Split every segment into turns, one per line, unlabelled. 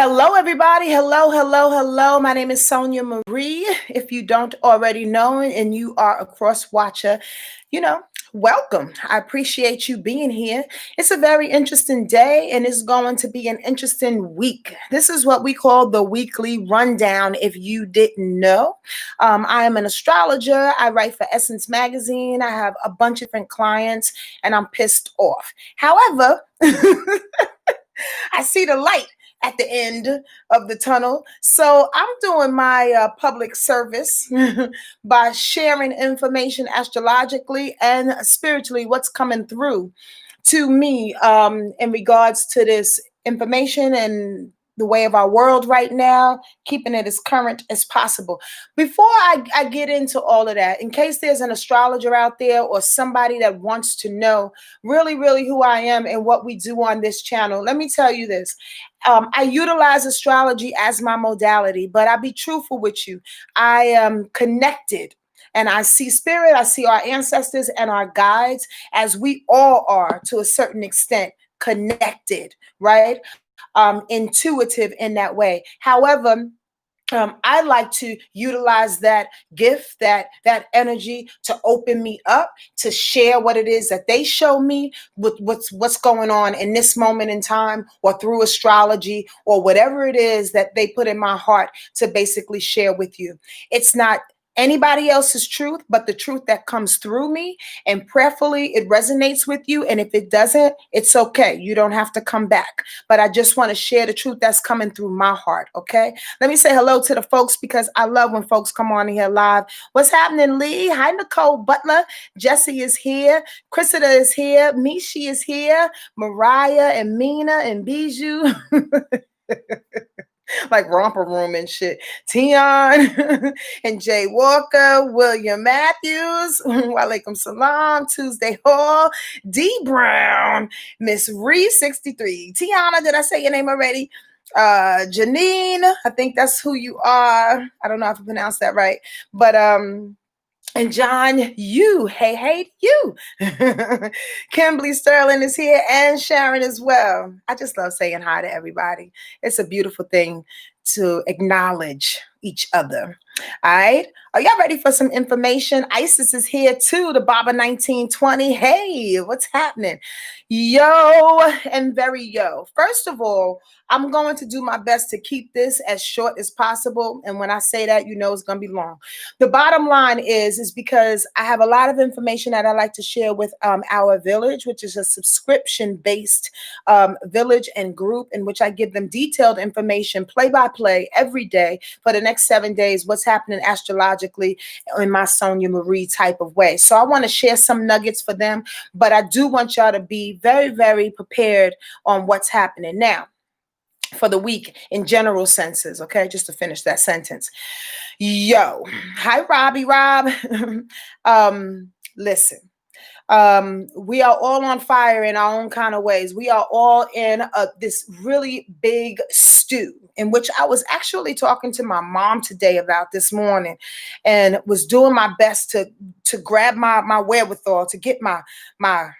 Hello, everybody. Hello, hello, hello. My name is Sonia Marie. If you don't already know and you are a cross watcher, you know, welcome. I appreciate you being here. It's a very interesting day and it's going to be an interesting week. This is what we call the weekly rundown, if you didn't know. I am an astrologer. I write for Essence Magazine. I have a bunch of different clients and I'm pissed off. However, I see the light at the end of the tunnel. So I'm doing my public service by sharing information astrologically and spiritually, what's coming through to me in regards to this information and the way of our world right now, keeping it as current as possible. Before I get into all of that, in case there's an astrologer out there or somebody that wants to know really who I am and what we do on this channel, let me tell you this. I utilize astrology as my modality, but I'll be truthful with you. I am connected and I see spirit, I see our ancestors and our guides, as we all are to a certain extent connected, right? Intuitive in that way. However, I like to utilize that gift, that energy to open me up, to share what it is that they show me with what's going on in this moment in time, or through astrology, or whatever it is that they put in my heart to basically share with you. It's not anybody else's truth, but the truth that comes through me, and prayerfully it resonates with you. And if it doesn't, it's okay. You don't have to come back. But I just want to share the truth that's coming through my heart. Okay. Let me say hello to the folks because I love when folks come on here live. What's happening, Lee? Hi, Nicole Butler. Jesse is here. Cressida is here. Mishi is here. Mariah and Mina and Bijou. Like Romper Room and shit. Tion and Jay Walker, William Matthews, Walaikum Salam, Tuesday Hall, D Brown, Miss Reese 63. Tiana, did I say your name already? Janine, I think that's who you are. I don't know if I pronounced that right, but and John, hey, you. Kimberly Sterling is here and Sharon as well. I just love saying hi to everybody. It's a beautiful thing to acknowledge each other. All right. Are y'all ready for some information? Isis is here too, the Baba 1920. Hey, what's happening? Yo, and very yo. First of all, I'm going to do my best to keep this as short as possible. And when I say that, you know it's going to be long. The bottom line is because I have a lot of information that I like to share with our village, which is a subscription-based village and group in which I give them detailed information, play-by-play, every day for the next 7 days, what's happening astrologically in my Sonia Marie type of way. So I want to share some nuggets for them, but I do want y'all to be very prepared on what's happening now for the week in general senses. Okay, just to finish that sentence. Yo, hi Rob. Listen, we are all on fire in our own kind of ways. We are all in this really big stew, in which I was actually talking to my mom today about this morning, and was doing my best to grab my wherewithal, to get my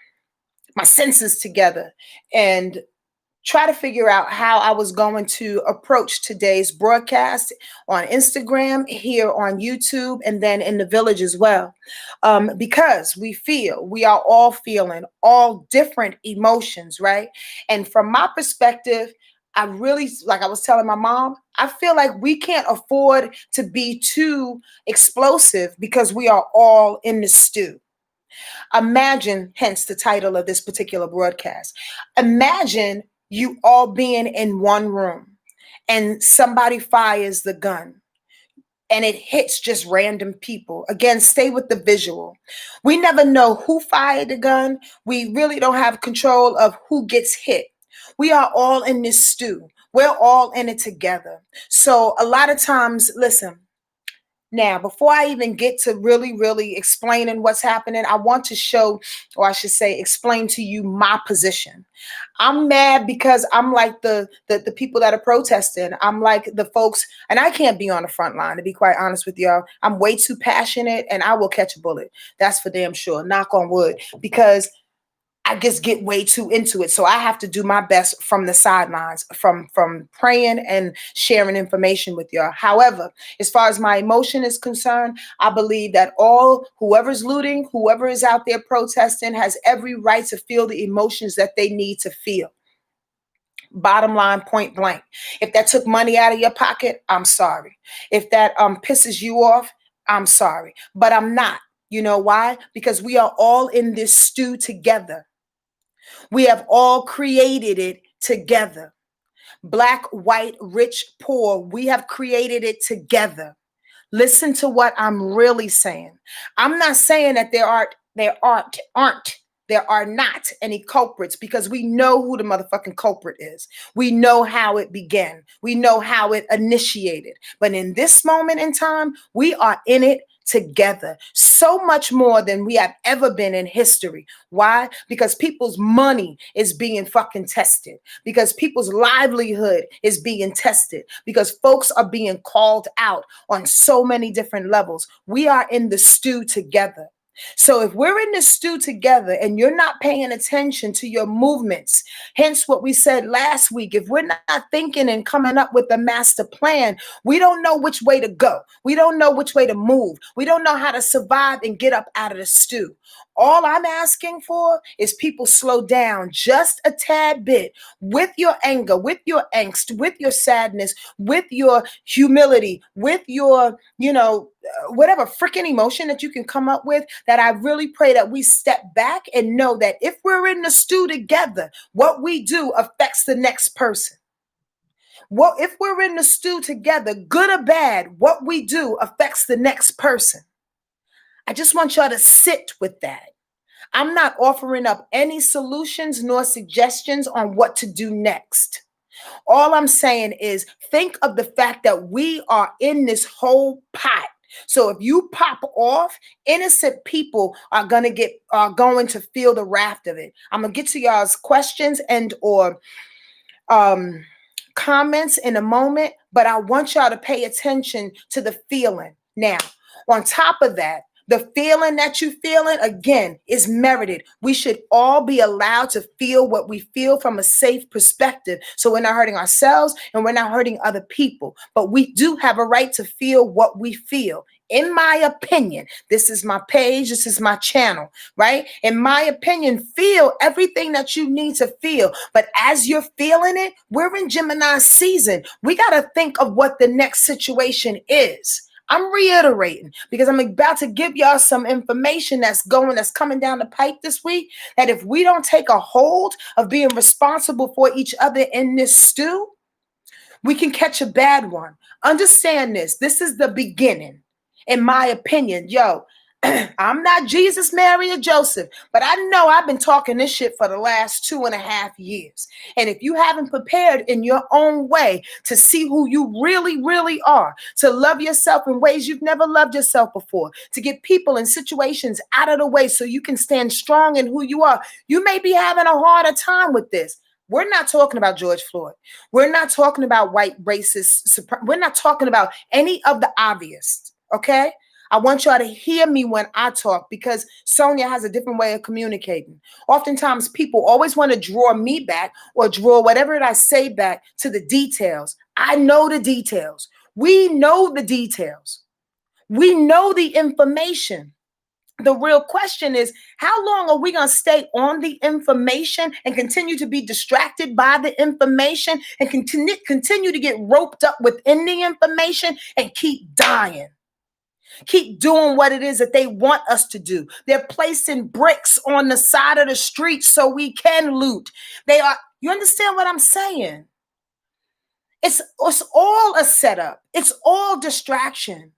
senses together and try to figure out how I was going to approach today's broadcast on Instagram, here on YouTube, and then in the village as well. Because we are all feeling all different emotions, right? And from my perspective, I really, like I was telling my mom, I feel like we can't afford to be too explosive because we are all in the stew. Imagine, hence the title of this particular broadcast. Imagine you all being in one room and somebody fires the gun and it hits just random people. Again, stay with the visual. We never know who fired the gun. We really don't have control of who gets hit. We are all in this stew. We're all in it together. So a lot of times, listen, now, before I even get to really explaining what's happening, I want to show, or I should say, explain to you my position. I'm mad because I'm like the people that are protesting. I'm like the folks, and I can't be on the front line, to be quite honest with y'all. I'm way too passionate and I will catch a bullet. That's for damn sure. Knock on wood. Because I just get way too into it. So I have to do my best from the sidelines, from praying and sharing information with y'all. However, as far as my emotion is concerned, I believe that whoever's looting, whoever is out there protesting has every right to feel the emotions that they need to feel. Bottom line, point blank. If that took money out of your pocket, I'm sorry. If that pisses you off, I'm sorry. But I'm not. You know why? Because we are all in this stew together. We have all created it together. Black, white, rich, poor, we have created it together. Listen to what I'm really saying. I'm not saying that there are not any culprits, because we know who the motherfucking culprit is. We know how it began. We know how it initiated. But in this moment in time, we are in it together, so much more than we have ever been in history. Why? Because people's money is being fucking tested, because people's livelihood is being tested, because folks are being called out on so many different levels. We are in the stew together. So if we're in this stew together and you're not paying attention to your movements, hence what we said last week, if we're not thinking and coming up with a master plan, we don't know which way to go. We don't know which way to move. We don't know how to survive and get up out of the stew. All I'm asking for is people slow down just a tad bit with your anger, with your angst, with your sadness, with your humility, with your, whatever freaking emotion that you can come up with. That I really pray that we step back and know that if we're in the stew together, what we do affects the next person. Well, if we're in the stew together, good or bad, what we do affects the next person. I just want y'all to sit with that. I'm not offering up any solutions nor suggestions on what to do next. All I'm saying is think of the fact that we are in this whole pot. So if you pop off, innocent people are going to feel the wrath of it. I'm going to get to y'all's questions and or comments in a moment, but I want y'all to pay attention to the feeling. Now, on top of that, the feeling that you feeling, again, is merited. We should all be allowed to feel what we feel from a safe perspective. So we're not hurting ourselves and we're not hurting other people. But we do have a right to feel what we feel. In my opinion, this is my page, this is my channel, right? In my opinion, feel everything that you need to feel. But as you're feeling it, we're in Gemini season. We got to think of what the next situation is. I'm reiterating because I'm about to give y'all some information that's coming down the pipe this week, that if we don't take a hold of being responsible for each other in this stew, we can catch a bad one. Understand this. This is the beginning, in my opinion. Yo, I'm not Jesus, Mary, or Joseph, but I know I've been talking this shit for the last 2.5 years. And if you haven't prepared in your own way to see who you really, really are, to love yourself in ways you've never loved yourself before, to get people and situations out of the way so you can stand strong in who you are, you may be having a harder time with this. We're not talking about George Floyd. We're not talking about white racist. We're not talking about any of the obvious, okay? I want y'all to hear me when I talk, because Sonia has a different way of communicating. Oftentimes, people always want to draw me back or draw whatever I say back to the details. I know the details. We know the details. We know the information. The real question is, how long are we going to stay on the information and continue to be distracted by the information and continue to get roped up within the information and keep dying? Keep doing what it is that they want us to do. They're placing bricks on the side of the street so we can loot. You understand what I'm saying? It's all a setup. It's all distraction.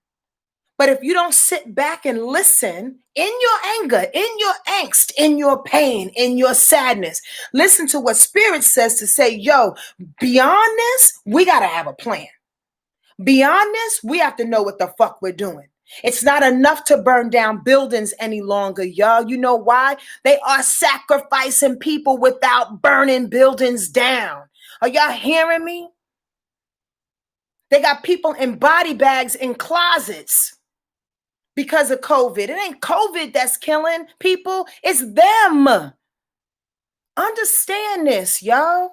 But if you don't sit back and listen in your anger, in your angst, in your pain, in your sadness, listen to what Spirit says to say, yo, beyond this, we got to have a plan. Beyond this, we have to know what the fuck we're doing. It's not enough to burn down buildings any longer, y'all. You know why? They are sacrificing people without burning buildings down. Are y'all hearing me? They got people in body bags in closets because of COVID. It ain't COVID that's killing people. It's them. Understand this, y'all.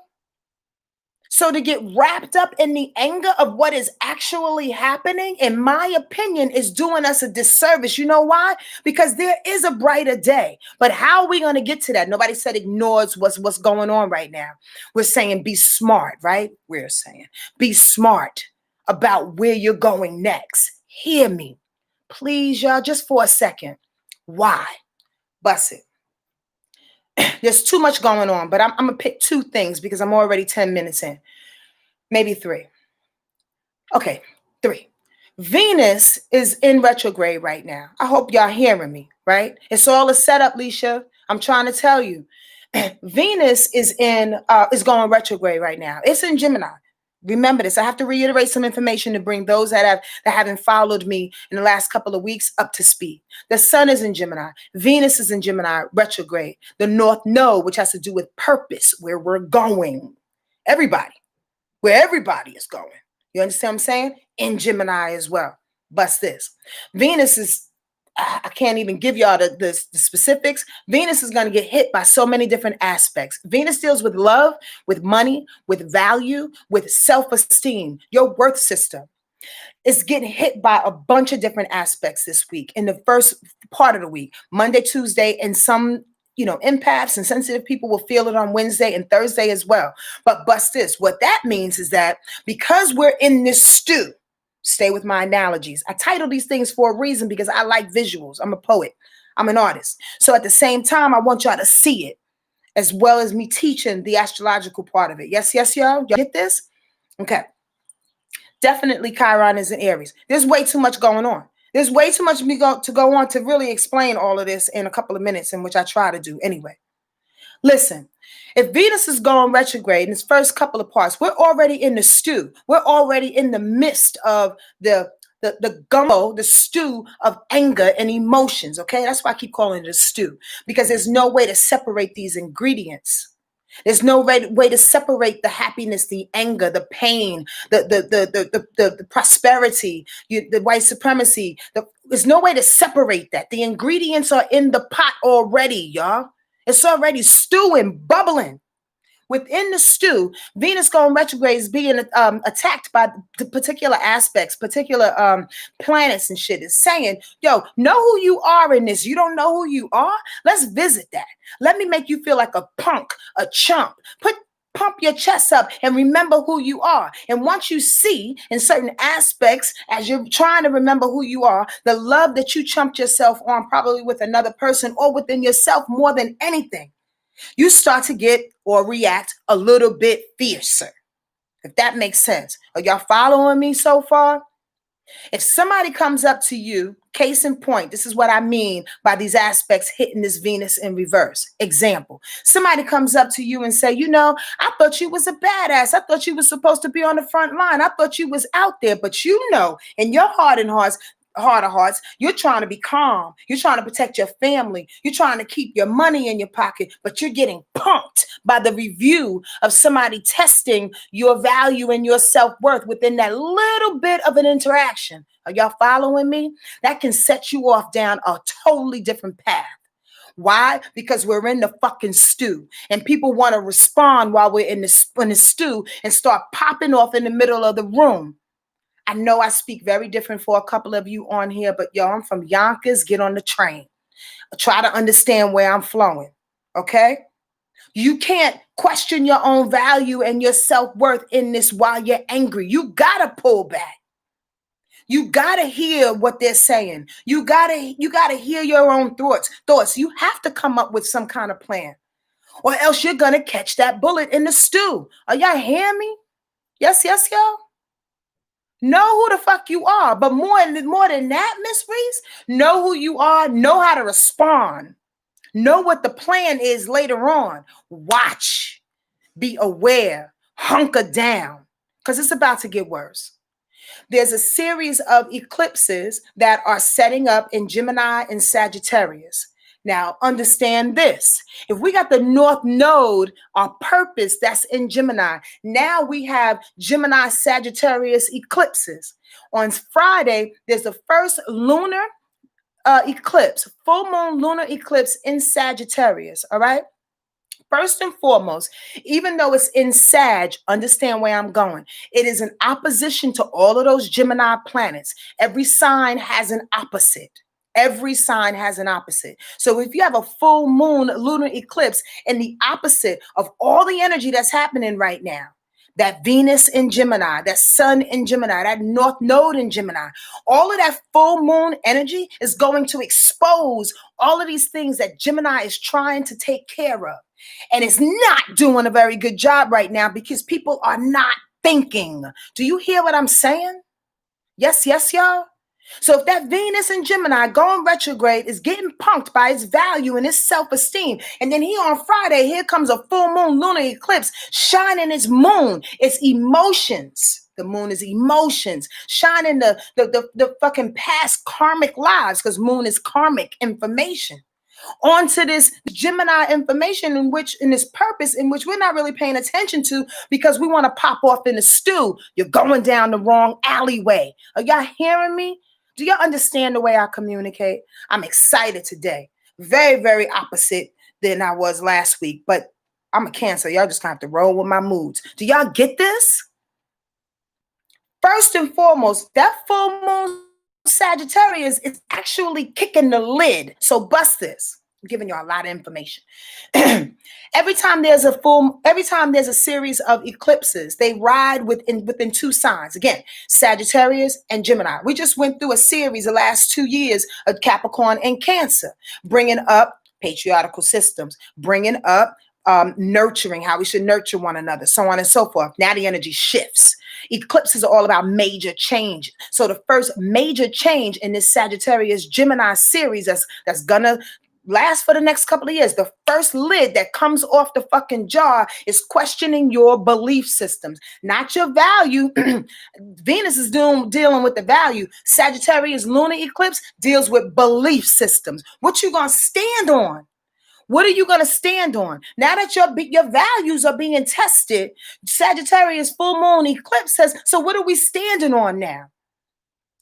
So to get wrapped up in the anger of what is actually happening, in my opinion, is doing us a disservice. You know why? Because there is a brighter day. But how are we going to get to that? Nobody said ignores what's going on right now. We're saying be smart, right? We're saying be smart about where you're going next. Hear me. Please, y'all, just for a second. Why? Bust it. There's too much going on, but I'm going to pick two things because I'm already 10 minutes in. Maybe three. Okay, three. Venus is in retrograde right now. I hope y'all hearing me, right? It's all a setup, Leisha. I'm trying to tell you. Venus is going retrograde right now. It's in Gemini. Remember this. I have to reiterate some information to bring those that haven't followed me in the last couple of weeks up to speed. The sun is in Gemini. Venus is in Gemini retrograde. The North Node, which has to do with purpose, where we're going. Where everybody is going. You understand what I'm saying? In Gemini as well. Bust this. Venus is, I can't even give y'all the specifics. Venus is going to get hit by so many different aspects. Venus deals with love, with money, with value, with self-esteem, your worth system. It's getting hit by a bunch of different aspects this week. In the first part of the week, Monday, Tuesday, and some empaths and sensitive people will feel it on Wednesday and Thursday as well. But bust this. What that means is that because we're in this stew, stay with my analogies. I title these things for a reason because I like visuals. I'm a poet. I'm an artist. So at the same time, I want y'all to see it as well as me teaching the astrological part of it. Yes, y'all. Y'all get this? Okay. Definitely Chiron is in Aries. There's way too much going on. There's way too much to go on to really explain all of this in a couple of minutes, in which I try to do anyway. Listen, if Venus is going retrograde in its first couple of parts, we're already in the stew. We're already in the midst of the gumbo, the stew of anger and emotions, okay? That's why I keep calling it a stew, because there's no way to separate these ingredients. There's no way to separate the happiness, the anger, the pain, the prosperity, the white supremacy. There's no way to separate that. The ingredients are in the pot already, y'all. It's already stewing, bubbling. Within the stew, Venus going retrograde is being attacked by the particular aspects, particular planets and shit. Is saying, yo, know who you are in this. You don't know who you are? Let's visit that. Let me make you feel like a punk, a chump. Pump your chest up and remember who you are. And once you see in certain aspects, as you're trying to remember who you are, the love that you chumped yourself on, probably with another person or within yourself more than anything, you start to get or react a little bit fiercer, if that makes sense. Are y'all following me so far? If somebody comes up to you, case in point, this is what I mean by these aspects hitting this Venus in reverse. Example, somebody comes up to you and say, I thought you was a badass. I thought you was supposed to be on the front line. I thought you was out there, but in your heart of hearts, you're trying to be calm. You're trying to protect your family. You're trying to keep your money in your pocket, but you're getting punked by the review of somebody testing your value and your self-worth within that little bit of an interaction. Are y'all following me? That can set you off down a totally different path. Why? Because we're in the fucking stew, and people want to respond while we're in the stew and start popping off in the middle of the room. I know I speak very different for a couple of you on here, but yo, I'm from Yonkers. Get on the train. Try to understand where I'm flowing, okay? You can't question your own value and your self-worth in this while you're angry. You gotta pull back. You gotta hear what they're saying. You gotta hear your own thoughts. You have to come up with some kind of plan, or else you're gonna catch that bullet in the stew. Are y'all hearing me? Yes, y'all. Know who the fuck you are, but more than that, Miss Reese, know who you are, know how to respond, know what the plan is later on. Watch, be aware, hunker down, because it's about to get worse. There's a series of eclipses that are setting up in Gemini and Sagittarius. Now, understand this. If we got the North Node, our purpose, that's in Gemini. Now we have Gemini Sagittarius eclipses. On Friday, there's the first lunar eclipse, full moon lunar eclipse in Sagittarius, all right? First and foremost, even though it's in Sag, understand where I'm going. It is in opposition to all of those Gemini planets. Every sign has an opposite. Every sign has an opposite. So if you have a full moon lunar eclipse and the opposite of all the energy that's happening right now, that Venus in Gemini, that Sun in Gemini, that North Node in Gemini, all of that full moon energy is going to expose all of these things that Gemini is trying to take care of. And it's not doing a very good job right now because people are not thinking. Do you hear what I'm saying? Yes, yes, y'all. So if that Venus in Gemini going retrograde is getting punked by its value and its self-esteem, and then here on Friday, here comes a full moon lunar eclipse shining its moon, its emotions. The moon is emotions, shining the fucking past karmic lives, because moon is karmic information onto this Gemini information in this purpose in which we're not really paying attention to because we want to pop off in the stew. You're going down the wrong alleyway. Are y'all hearing me? Do y'all understand the way I communicate? I'm excited today. Very, very opposite than I was last week, but I'm a Cancer. Y'all just gonna have to roll with my moods. Do y'all get this? First and foremost, that full moon Sagittarius is actually kicking the lid. So bust this. I'm giving y'all a lot of information. Every time there's a series of eclipses, they ride within two signs. Again, Sagittarius and Gemini. We just went through a series the last 2 years of Capricorn and Cancer, bringing up patriarchal systems, bringing up nurturing, how we should nurture one another, so on and so forth. Now the energy shifts. Eclipses are all about major change. So the first major change in this Sagittarius Gemini series that's gonna last for the next couple of years, the first lid that comes off the fucking jar is questioning your belief systems, not your value. Venus is dealing with the value. Sagittarius lunar eclipse deals with belief systems. What you gonna stand on? What are you going to stand on? Now that your values are being tested, Sagittarius full moon eclipse says, so what are we standing on now?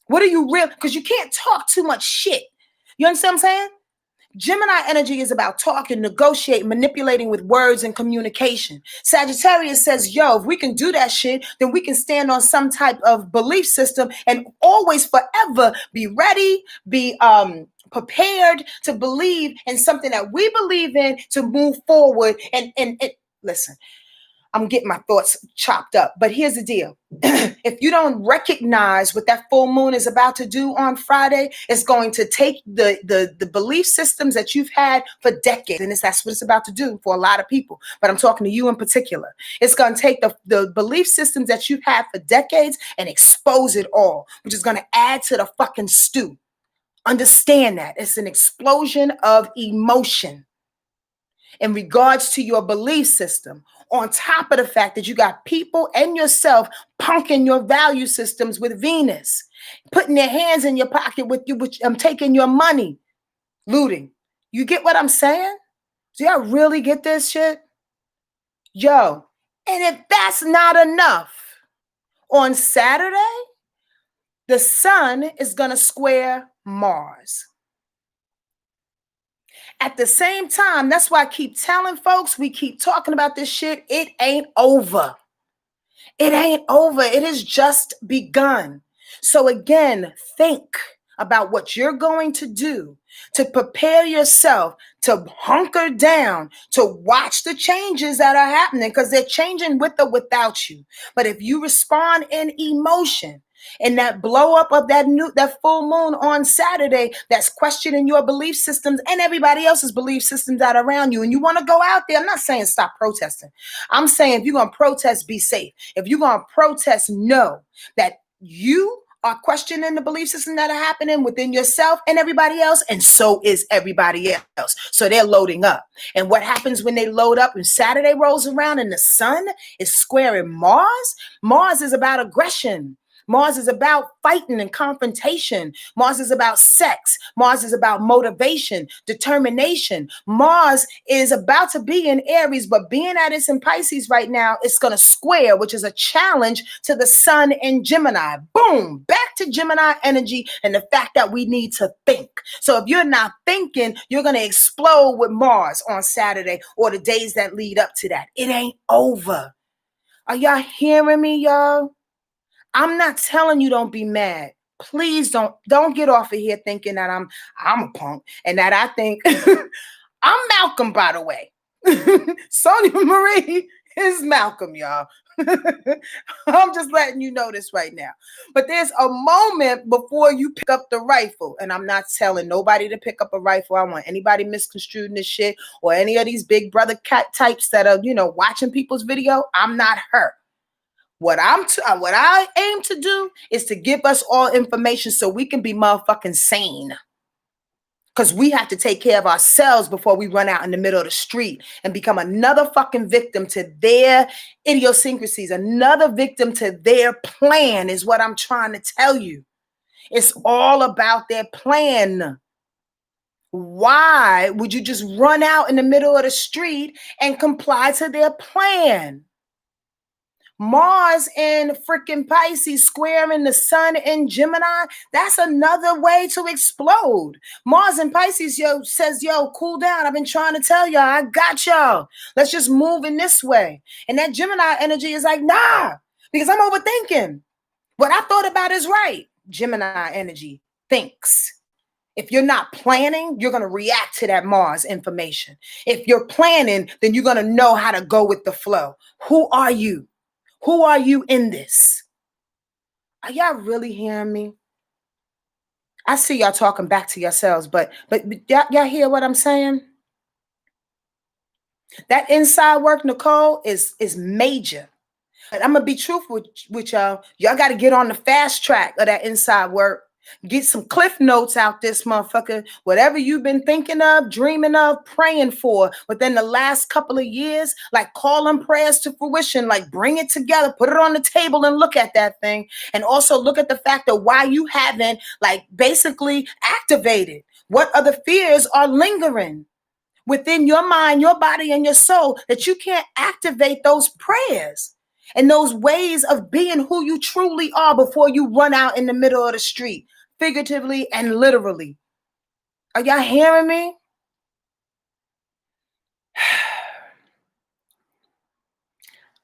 What are you real? Because you can't talk too much shit. You understand what I'm saying? Gemini energy is about talking, negotiating, manipulating with words and communication. Sagittarius says, yo, if we can do that shit, then we can stand on some type of belief system and always forever be ready, be prepared to believe in something that we believe in to move forward. And listen, I'm getting my thoughts chopped up, but here's the deal. If you don't recognize what that full moon is about to do on Friday, it's going to take the belief systems that you've had for decades, and that's what it's about to do for a lot of people, but I'm talking to you in particular. It's going to take the belief systems that you've had for decades and expose it all, which is going to add to the fucking stew. Understand that. It's an explosion of emotion in regards to your belief system, on top of the fact that you got people and yourself punking your value systems with Venus, putting their hands in your pocket with you, taking your money, looting. You get what I'm saying? Do y'all really get this shit? Yo, and if that's not enough, on Saturday, the sun is going to square Mars. At the same time, that's why I keep telling folks, we keep talking about this shit. It ain't over. It ain't over. It has just begun. So again, think about what you're going to do to prepare yourself to hunker down, to watch the changes that are happening, because they're changing with or without you. But if you respond in emotion, and that blow up of that full moon on Saturday, that's questioning your belief systems and everybody else's belief systems that are around you, and you want to go out there, I'm not saying stop protesting. I'm saying if you're going to protest, be safe. If you're going to protest, know that you are questioning the belief system that are happening within yourself and everybody else, and so is everybody else. So they're loading up. And what happens when they load up and Saturday rolls around and the sun is squaring Mars? Mars is about aggression. Mars is about fighting and confrontation. Mars is about sex. Mars is about motivation, determination. Mars is about to be in Aries, but being at it's in Pisces right now, it's going to square, which is a challenge to the sun in Gemini. Boom, back to Gemini energy and the fact that we need to think. So if you're not thinking, you're going to explode with Mars on Saturday or the days that lead up to that. It ain't over. Are y'all hearing me, y'all? I'm not telling you don't be mad. Please don't get off of here thinking that I'm a punk and that I think I'm Malcolm, by the way. Sonia Marie is Malcolm, y'all. I'm just letting you know this right now. But there's a moment before you pick up the rifle. And I'm not telling nobody to pick up a rifle. I don't want anybody misconstruing this shit or any of these big brother cat types that are, watching people's video. I'm not her. What I aim to do is to give us all information so we can be motherfucking sane. Because we have to take care of ourselves before we run out in the middle of the street and become another fucking victim to their idiosyncrasies, another victim to their plan is what I'm trying to tell you. It's all about their plan. Why would you just run out in the middle of the street and comply to their plan? Mars in freaking Pisces squaring the sun in Gemini, that's another way to explode. Mars in Pisces, says, cool down. I've been trying to tell y'all, I got y'all. Let's just move in this way. And that Gemini energy is like, nah, because I'm overthinking. What I thought about is right. Gemini energy thinks. If you're not planning, you're going to react to that Mars information. If you're planning, then you're going to know how to go with the flow. Who are you? Who are you in this? Are y'all really hearing me? I see y'all talking back to yourselves, but y'all hear what I'm saying? That inside work, Nicole, is major. But I'm going to be truthful with y'all. Y'all got to get on the fast track of that inside work. Get some cliff notes out this motherfucker. Whatever you've been thinking of, dreaming of, praying for within the last couple of years, like call them prayers to fruition, like bring it together, put it on the table and look at that thing. And also look at the fact that why you haven't basically activated. What other fears are lingering within your mind, your body, and your soul that you can't activate those prayers and those ways of being who you truly are before you run out in the middle of the street, figuratively and literally. Are y'all hearing me?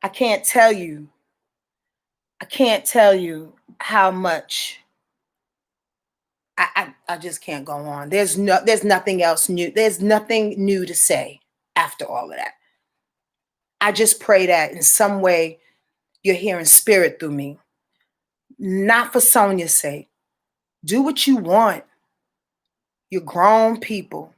I can't tell you how much I just can't go on. There's nothing else new. There's nothing new to say after all of that. I just pray that in some way you're hearing spirit through me. Not for Sonia's sake. Do what you want. You're grown people.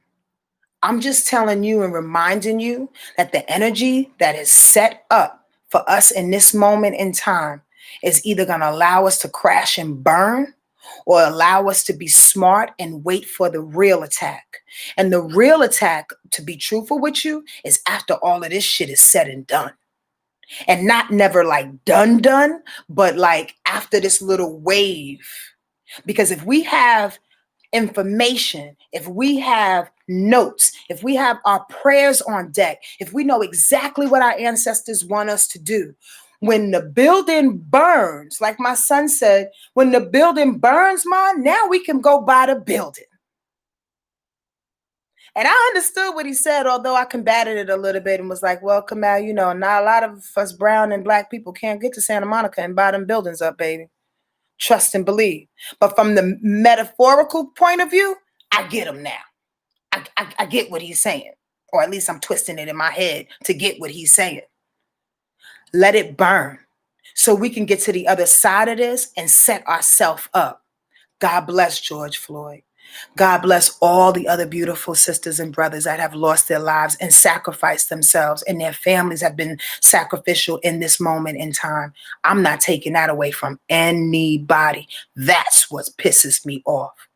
I'm just telling you and reminding you that the energy that is set up for us in this moment in time is either going to allow us to crash and burn or allow us to be smart and wait for the real attack. And the real attack, to be truthful with you, is after all of this shit is said and done. And not never done, but after this little wave. Because if we have information, if we have notes, if we have our prayers on deck, if we know exactly what our ancestors want us to do, when the building burns, like my son said, when the building burns, Mom, now we can go buy the building. And I understood what he said, although I combated it a little bit and was like, well, Kamal, not a lot of us brown and black people can't get to Santa Monica and buy them buildings up, baby. Trust and believe. But from the metaphorical point of view, I get him now. I get what he's saying. Or at least I'm twisting it in my head to get what he's saying. Let it burn so we can get to the other side of this and set ourselves up. God bless George Floyd. God bless all the other beautiful sisters and brothers that have lost their lives and sacrificed themselves, and their families have been sacrificial in this moment in time. I'm not taking that away from anybody. That's what pisses me off.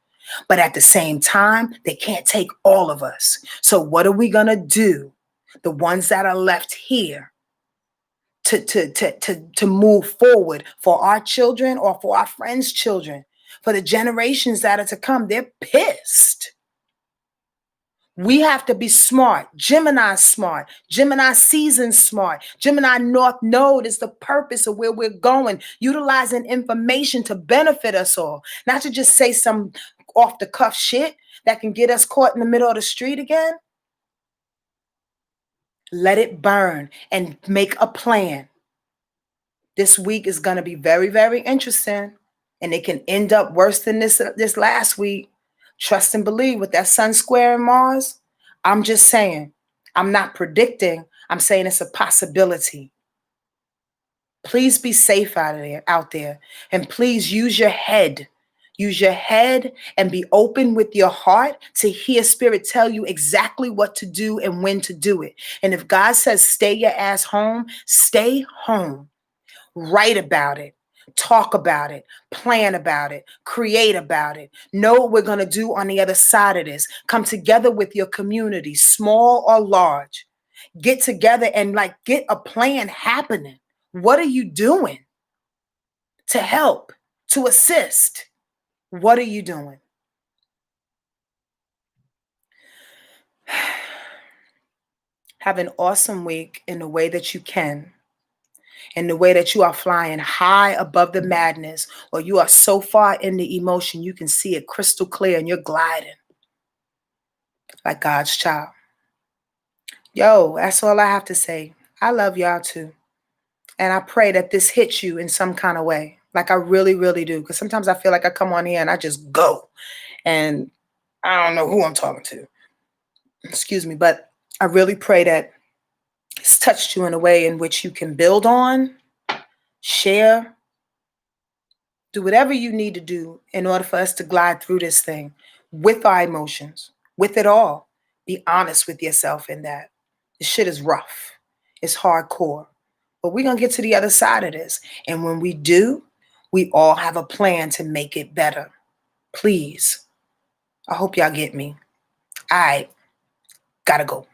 But at the same time, they can't take all of us. So what are we going to do, the ones that are left here, to move forward for our children or for our friends' children, for the generations that are to come. They're pissed. We have to be smart. Gemini's smart. Gemini season smart. Gemini North Node is the purpose of where we're going, utilizing information to benefit us all, not to just say some off the cuff shit that can get us caught in the middle of the street again. Let it burn and make a plan. This week is going to be very, very interesting, and it can end up worse than this last week. Trust and believe with that Sun square in Mars. I'm just saying, I'm not predicting. I'm saying it's a possibility. Please be safe out there, and please use your head. Use your head and be open with your heart to hear Spirit tell you exactly what to do and when to do it. And if God says stay your ass home, stay home. Write about it, talk about it, plan about it, create about it. Know what we're going to do on the other side of this. Come together with your community, small or large. Get together and get a plan happening. What are you doing to help, to assist? What are you doing? Have an awesome week in the way that you can. In the way that you are flying high above the madness, or you are so far in the emotion, you can see it crystal clear and you're gliding like God's child. Yo, that's all I have to say. I love y'all too. And I pray that this hits you in some kind of way. Like I really, really do. Because sometimes I feel like I come on here and I just go. And I don't know who I'm talking to. Excuse me. But I really pray that it's touched you in a way in which you can build on, share, do whatever you need to do in order for us to glide through this thing with our emotions, with it all. Be honest with yourself in that. This shit is rough. It's hardcore. But we're going to get to the other side of this. And when we do, we all have a plan to make it better. Please. I hope y'all get me. I gotta go.